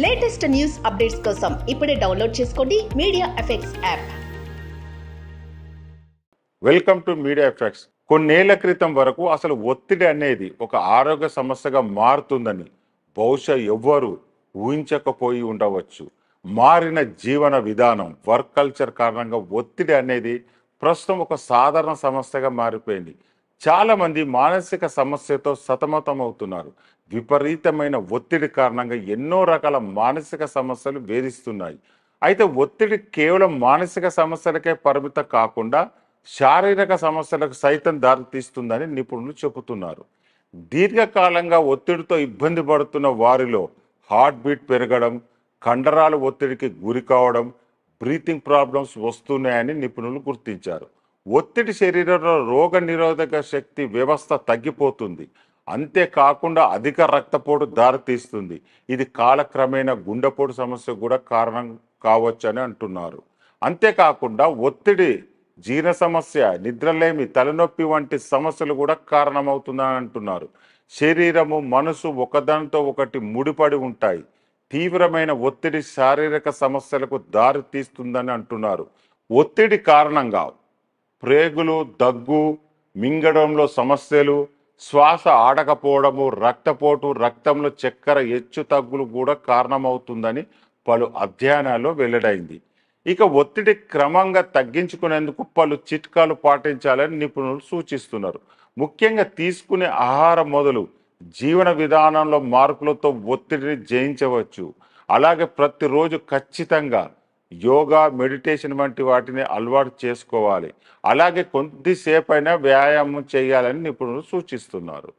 Latest news updates కోసం ఇప్పుడే download చేసుకోండి media effects app. Welcome to media effects. కొన్నేళ్ల క్రితం వరకు అసలు ఒత్తిడి అనేది ఒక ఆరోగ్య సమస్యగా మారుతుందని బహుశా ఎవ్వరూ ఊహించకపోయి ఉండవచ్చు. మారిన జీవన విధానం, వర్క్ కల్చర్ కారణంగా ఒత్తిడి అనేది ప్రస్తుతం ఒక సాధారణ సమస్యగా మారిపోయింది. చాలా మంది మానసిక సమస్యతో సతమతమవుతున్నారు. విపరీతమైన ఒత్తిడి కారణంగా ఎన్నో రకాల మానసిక సమస్యలు వేధిస్తున్నాయి. అయితే ఒత్తిడి కేవలం మానసిక సమస్యలకే పరిమితం కాకుండా శారీరక సమస్యలకు సైతం దారితీస్తుందని నిపుణులు చెబుతున్నారు. దీర్ఘకాలంగా ఒత్తిడితో ఇబ్బంది పడుతున్న వారిలో హార్ట్ బీట్ పెరగడం, కండరాల ఒత్తిడికి గురి కావడం, బ్రీతింగ్ ప్రాబ్లమ్స్ వస్తున్నాయని నిపుణులు గుర్తించారు. ఒత్తిడి శరీరంలో రోగ నిరోధక శక్తి వ్యవస్థ తగ్గిపోతుంది. అంతేకాకుండా అధిక రక్తపోటు దారితీస్తుంది. ఇది కాలక్రమేణా గుండెపోటు సమస్య కూడా కారణం కావచ్చని అంటున్నారు. అంతేకాకుండా ఒత్తిడి జీర్ణ సమస్య, నిద్రలేమి, తలనొప్పి వంటి సమస్యలు కూడా కారణమవుతుందని అంటున్నారు. శరీరము, మనసు ఒకదానితో ఒకటి ముడిపడి ఉంటాయి. తీవ్రమైన ఒత్తిడి శారీరక సమస్యలకు దారి తీస్తుందని అంటున్నారు. ఒత్తిడి కారణంగా ప్రేగులు, దగ్గు, మింగడంలో సమస్యలు, శ్వాస ఆడకపోవడము, రక్తపోటు, రక్తంలో చక్కెర హెచ్చు తగ్గులు కూడా కారణమవుతుందని పలు అధ్యయనాల్లో వెల్లడైంది. ఇక ఒత్తిడి క్రమంగా తగ్గించుకునేందుకు పలు చిట్కాలు పాటించాలని నిపుణులు సూచిస్తున్నారు. ముఖ్యంగా తీసుకునే ఆహారం మొదలు జీవన విధానంలో మార్పులతో ఒత్తిడిని జయించవచ్చు. అలాగే ప్రతిరోజు ఖచ్చితంగా యోగా, మెడిటేషన్ వంటి వాటిని అలవాటు చేసుకోవాలి. అలాగే కొద్దిసేపైనా వ్యాయామం చేయాలని నిపుణులు సూచిస్తున్నారు.